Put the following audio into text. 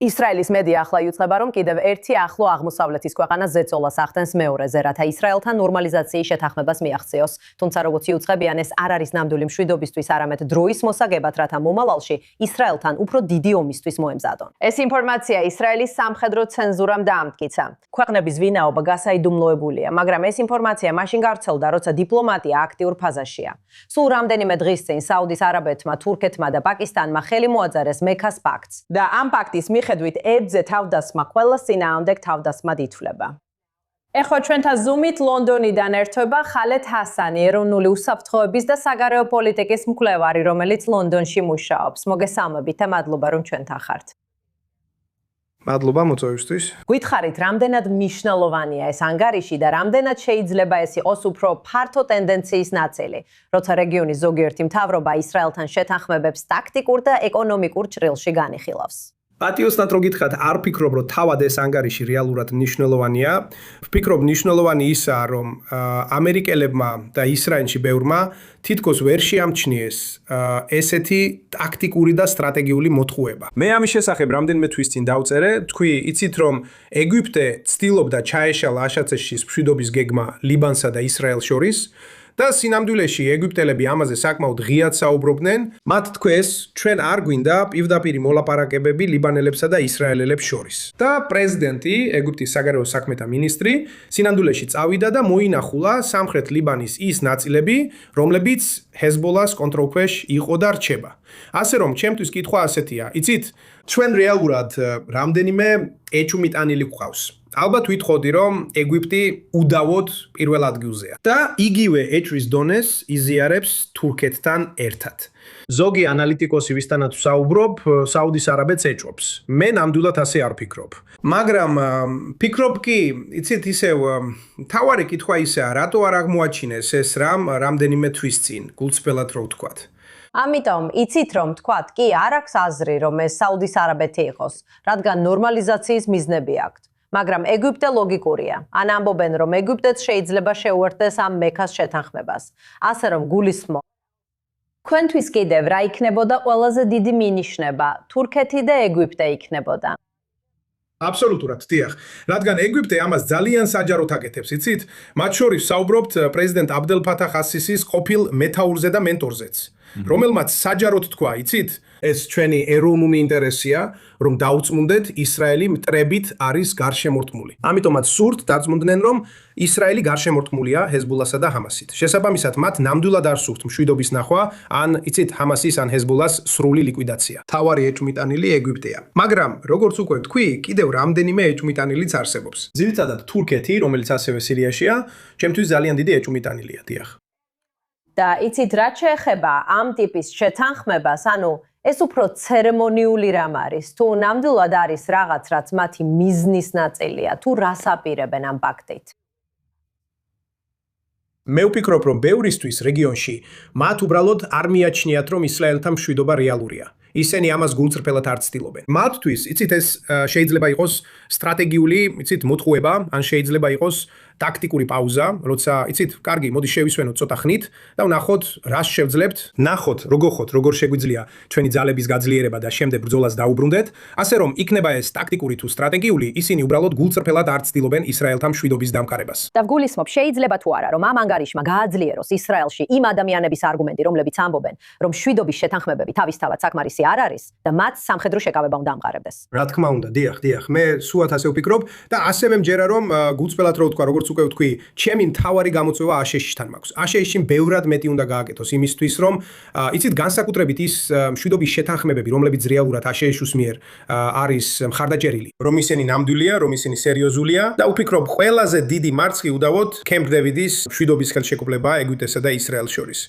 ისრაელის მედია ახლა იუწყება, რომ კიდევ ერთი ახლო აღმოსავლეთის ქვეყანა ზეწოლას ახდენს მეორეზე, რათა ისრაელთან ნორმალიზაციის შეთანხმებას მიაღწიოს. თუმცა როგორც იუწყებიან, ეს არ არის ნამდვილი მშვიდობისთვის, არამედ დროის მოსაგებად, რათა მომავალში ისრაელთან უფრო დიდი ომისთვის მოემზადონ. ეს ინფორმაცია ისრაელის სამხედრო ცენზურამ დაამტკიცა. ქვეყნების ვინაობა გასაიდუმლოებულია, მაგრამ ეს ინფორმაცია მაშინ გავრცელდა, როცა დიპლომატია აქტიურ ფაზაშია. სულ რამდენიმე დღის წინ საუდის არაბეთმა, თურქეთმა და პაკისტანმა ხელი მოაწერეს მექას პაქტს და ამ პაქტის მიხედვით ებზე თავდასხმა ყველას წინააღმდეგ თავდასხმად ითვლება. ეხლა ჩვენთან ზუმით ლონდონიდან ერთვება ხალეთ ჰასანი, ეროვნული უსაფრთხოების და საგარეო პოლიტიკის მკვლევარი, რომელიც ლონდონში მუშაობს. მოგესალმებით და მადლობა, რომ ჩვენთან ხართ. მადლობა მოწვევისთვის. გვითხარით, რამდენად მნიშვნელოვანია ეს ანგარიში და რამდენად შეიძლება ეს იყოს უფრო ფართო ტენდენციის ნაწილი, როცა რეგიონის ზოგიერთი მთავრობა ისრაელთან შეთანხმებებს ტაქტიკურ და ეკონომიკურ ჭრილში განიხილავს. პატიოსნად რო გითხრათ, არ ვფიქრობ, რომ თავად ეს ანგარიში რეალურად მნიშვნელოვანია. ვფიქრობ, მნიშვნელოვანი ისაა, რომ ამერიკელებმა და ისრაელში ბევრმა თითქოს ვერ შეამჩნიეს ესეთი ტაქტიკური და სტრატეგიული მოტყუება. მე ამის შესახებ რამდენიმე თვის წინ დავწერე, თქვი, იცით რომ ეგვიპტე ცდილობდა ჩაეშალა აშაცეშის მშვიდობის გეგმა ლიბანსა და ისრაელს შორის. და სინამდვილეში ეგვიპტელები ამაზე საკმაოდ ღიად საუბრობდნენ. მათ თქვეს, ჩვენ არ გვინდა პირდაპირ მოლაპარაკებები ლიბანელებსა და ისრაელელებს შორის. და პრეზიდენტი, ეგვიპტის საგარეო საქმეთა მინისტრი, სინამდვილეში წავიდა და მოინახულა სამხრეთ ლიბანის ის ნაწილები, რომლებიც ჰეზბოლას კონტროლქვეშ იყო და რჩება. ასე რომ, ჩემთვის კითხვა ასეთია, იცით, ჩვენ რეალურად რამდენიმე ეჭვმიტანილი გვყავს. ალბათ ვითხოვდი, რომ ეგვიპტი უდავოდ პირველ ადგილზეა და იგივე ეჭვის დონეს იზიარებს თურქეთთან ერთად. ზოგი ანალიტიკოსი ვისთანაც საუბრობ, საუდის არაბეთს ეჭვობს. მე ნამდვილად ასე არ ვფიქრობ. მაგრამ ვფიქრობ კი, იცით, ისევ მთავარი კითხვა ისაა, რატო არ აღმოაჩინეს ეს რამ რამდენიმე თვის წინ, გულწრფელად რო ვთქვათ. ამიტომ იცით რომ თქვათ, კი არ აქვს აზრი, რომ ეს საუდის არაბეთი იყოს, რადგან ნორმალიზაციის მიზნები აქვთ. მაგრამ ეგვიპტე ლოგიკურია. ან ამბობენ, რომ ეგვიპტეც შეიძლება შეუერთდეს ამ მექას შეთანხმებას. ასე რომ გულისხმობ. თქვენთვის კიდევ რა იქნებოდა ყველაზე დიდი მინიშნება? თურქეთი და ეგვიპტე იქნებოდა. აბსოლუტურად, დიახ. რადგან ეგვიპტე ამას ძალიან საჯაროდ აკეთებს, იცით? მათ შორის საუბრობთ პრეზიდენტ აბდელ ფათახ ასისის ყოფილ მეთაურზე და მენტორზეც. რომელმაც საჯაროდ თქვა, იცით? ეს ჩვენი ეროვნული ინტერესია, რომ დაუწმუნდეთ ისრაელი მტრებით არის გარშემორტმული. ამიტომაც სურთ დაწმუნდნენ, რომ ისრაელი გარშემორტმულია ჰეზბოლასა და ჰამასით. შესაბამისად, მათ ნამდვილად არ სურთ მშვიდობის ნახვა, ან იცით, ჰამასის ან ჰეზბოლას სრული ლიკვიდაცია. თავარი ეჭვმიტანილი ეგვიპტეა. მაგრამ, როგორც უკვე ვთქვი, კიდევ რამდენიმე ეჭვმიტანილიც არსებობს. ძირითადად თურქეთი, რომელიც ასევე სირიაშია, ჩემთვის ძალიან დიდი ეჭვმიტანილია, დიახ. და იცით, რაც შეეხება ამ ტიპის შეთანხმებას, ანუ ეს უფრო ცერემონიული რამ არის, თუ ნამდვილად არის რაღაც, რაც მათი მიზნის ნაწილია, თუ რას აპირებენ ამ პაქტით. მე ვფიქრობ, რომ ბევრისთვის რეგიონში მათ უბრალოდ არ მიაჩნიათ, რომ ისრაელთან მშვიდობა რეალურია. ისინი ამას გულწრფელად არ ცდილობენ. მათთვის, იცით, ეს შეიძლება იყოს სტრატეგიული, იცით, მოტყუება, ან შეიძლება იყოს ტაქტიკური პაუზა, როცა, იცით, კარგი, მოდი შევისვენოთ ცოტა ხნით და ვნახოთ, რას შევძლებთ, ნახოთ, როგორ შეგვიძლია ჩვენი ძალების გაძლიერება და შემდეგ ბრძოლას დაუბრუნდეთ, ასე რომ იქნება ეს ტაქტიკური თუ სტრატეგიული, ისინი უბრალოდ გულწრფელად არ ცდილობენ ისრაელთან მშვიდობის დამყარებას. და ვგულისხმობ, შეიძლება თუ არა, რომ ამ ანგარიშმა გააძლიეროს ისრაელში იმ ადამიანების არგუმენტი, რომლებიც ამბობენ, რომ მშვიდობის შეთანხმებები თავისთავად საკმარისი არ არის და მათ სამხედრო შეკავება უნდა ამყარებდეს. რა თქმა უნდა, დიახ, მე სულად ასე ვფიქრობ და ასევე მჯერა რომ გულწრფელად რო ვთქვა, როგორც უკვე ვთქვი, ჩემი მთავარი გამოწვევა აშეშთან მაქვს. აშეში ბევრად მეტი უნდა გააკეთოს იმისთვის, რომ იცით, განსაკუთრებით ის მშვიდობის შეთანხმებები, რომლებიც რეალურად აშეშის მიერ არის მხარდაჭერილი, რომ ისინი ნამდვილია, რომ ისინი სერიოზულია და ვფიქრობ, ყველაზე დიდი მარცხი უდავოდ კემპ დევიდის მშვიდობის ხელშეკრულებაა ეგვიპტესა და ისრაელს შორის.